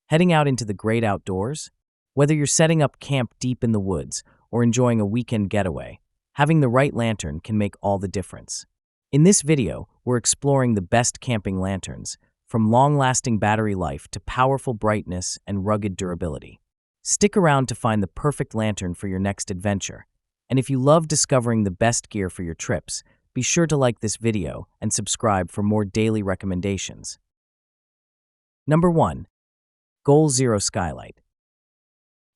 Heading out into the great outdoors? Whether you're setting up camp deep in the woods or enjoying a weekend getaway, having the right lantern can make all the difference. In this video, we're exploring the best camping lanterns, from long-lasting battery life to powerful brightness and rugged durability. Stick around to find the perfect lantern for your next adventure. And if you love discovering the best gear for your trips, be sure to like this video and subscribe for more daily recommendations. Number 1. Goal Zero Skylight.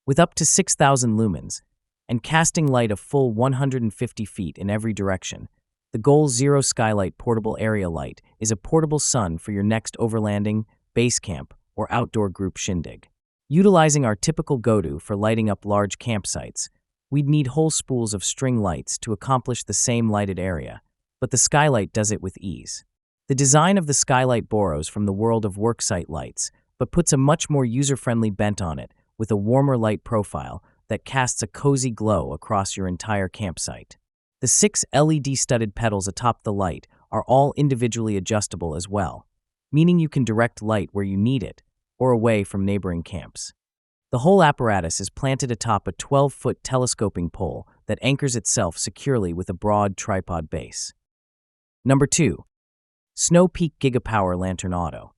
With up to 6,000 lumens and casting light a full 150 feet in every direction, the Goal Zero Skylight Portable Area Light is a portable sun for your next overlanding, base camp, or outdoor group shindig. Utilizing our typical go-to for lighting up large campsites, we'd need whole spools of string lights to accomplish the same lighted area, but the Skylight does it with ease. The design of the Skylight borrows from the world of worksite lights, but puts a much more user-friendly bent on it with a warmer light profile that casts a cozy glow across your entire campsite. The 6 LED-studded pedals atop the light are all individually adjustable as well, meaning you can direct light where you need it or away from neighboring camps. The whole apparatus is planted atop a 12-foot telescoping pole that anchors itself securely with a broad tripod base. Number 2. Snow Peak Gigapower Lantern Auto.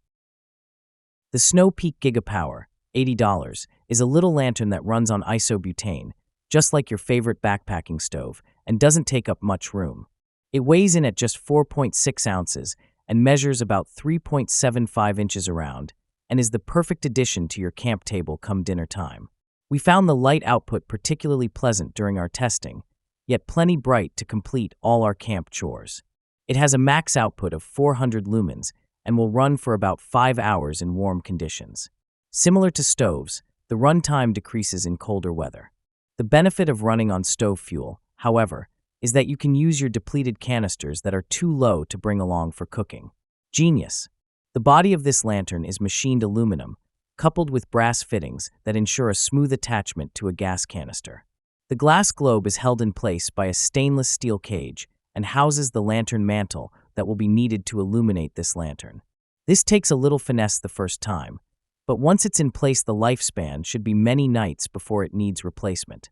The Snow Peak Gigapower, $80, is a little lantern that runs on isobutane, just like your favorite backpacking stove, and doesn't take up much room. It weighs in at just 4.6 ounces and measures about 3.75 inches around, and is the perfect addition to your camp table come dinner time. We found the light output particularly pleasant during our testing, yet plenty bright to complete all our camp chores. It has a max output of 400 lumens and will run for about 5 hours in warm conditions. Similar to stoves, the runtime decreases in colder weather. The benefit of running on stove fuel, however, is that you can use your depleted canisters that are too low to bring along for cooking. Genius! The body of this lantern is machined aluminum, coupled with brass fittings that ensure a smooth attachment to a gas canister. The glass globe is held in place by a stainless steel cage and houses the lantern mantle that will be needed to illuminate this lantern. This takes a little finesse the first time, but once it's in place, the lifespan should be many nights before it needs replacement.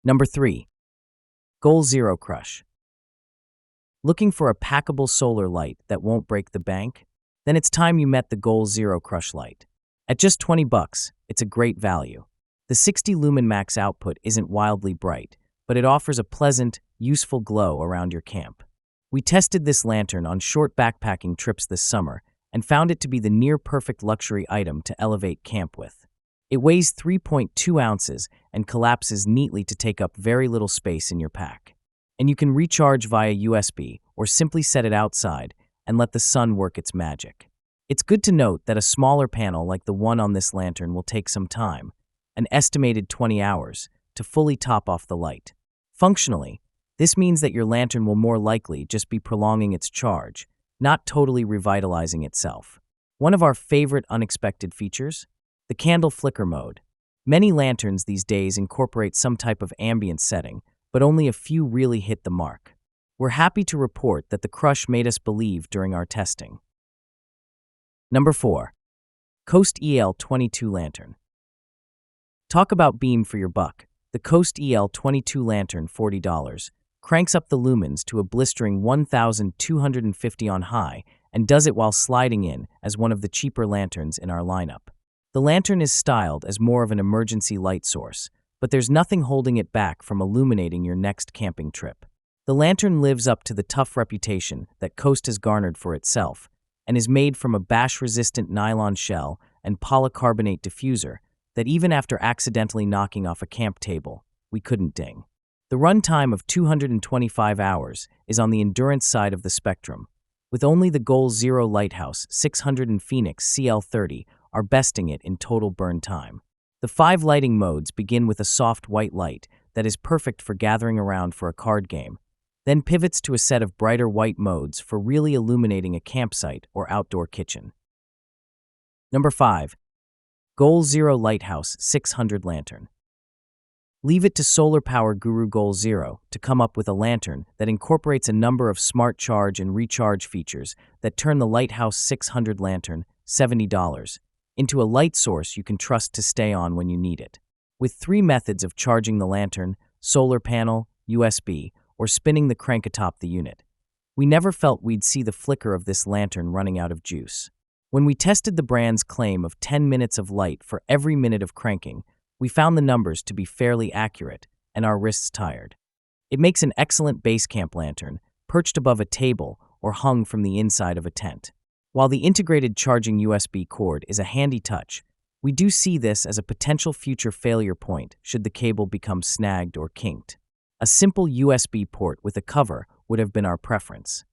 Number 3. Goal Zero Crush. Looking for a packable solar light that won't break the bank? Then it's time you met the Goal Zero Crush light. At just $20, it's a great value. The 60 lumen max output isn't wildly bright, but it offers a pleasant, useful glow around your camp. We tested this lantern on short backpacking trips this summer and found it to be the near-perfect luxury item to elevate camp with. It weighs 3.2 ounces and collapses neatly to take up very little space in your pack. And you can recharge via USB or simply set it outside and let the sun work its magic. It's good to note that a smaller panel like the one on this lantern will take some time, an estimated 20 hours, to fully top off the light. Functionally, this means that your lantern will more likely just be prolonging its charge, not totally revitalizing itself. One of our favorite unexpected features? The candle flicker mode. Many lanterns these days incorporate some type of ambient setting, but only a few really hit the mark. We're happy to report that the Crush made us believe during our testing. Number 4. Coast EL22 Lantern. Talk about beam for your buck. The Coast EL22 Lantern, $40, cranks up the lumens to a blistering 1,250 on high and does it while sliding in as one of the cheaper lanterns in our lineup. The lantern is styled as more of an emergency light source, but there's nothing holding it back from illuminating your next camping trip. The lantern lives up to the tough reputation that Coast has garnered for itself and is made from a bash-resistant nylon shell and polycarbonate diffuser that even after accidentally knocking off a camp table, we couldn't ding. The runtime of 225 hours is on the endurance side of the spectrum, with only the Goal Zero Lighthouse 600 and Phoenix CL30 are besting it in total burn time. The 5 lighting modes begin with a soft white light that is perfect for gathering around for a card game, then pivots to a set of brighter white modes for really illuminating a campsite or outdoor kitchen. Number 5. Goal Zero Lighthouse 600 Lantern. Leave it to solar power guru Goal Zero to come up with a lantern that incorporates a number of smart charge and recharge features that turn the Lighthouse 600 lantern, $70, into a light source you can trust to stay on when you need it. With 3 methods of charging the lantern, solar panel, USB, or spinning the crank atop the unit, we never felt we'd see the flicker of this lantern running out of juice. When we tested the brand's claim of 10 minutes of light for every minute of cranking, we found the numbers to be fairly accurate and our wrists tired. It makes an excellent base camp lantern, perched above a table or hung from the inside of a tent. While the integrated charging USB cord is a handy touch, we do see this as a potential future failure point should the cable become snagged or kinked. A simple USB port with a cover would have been our preference.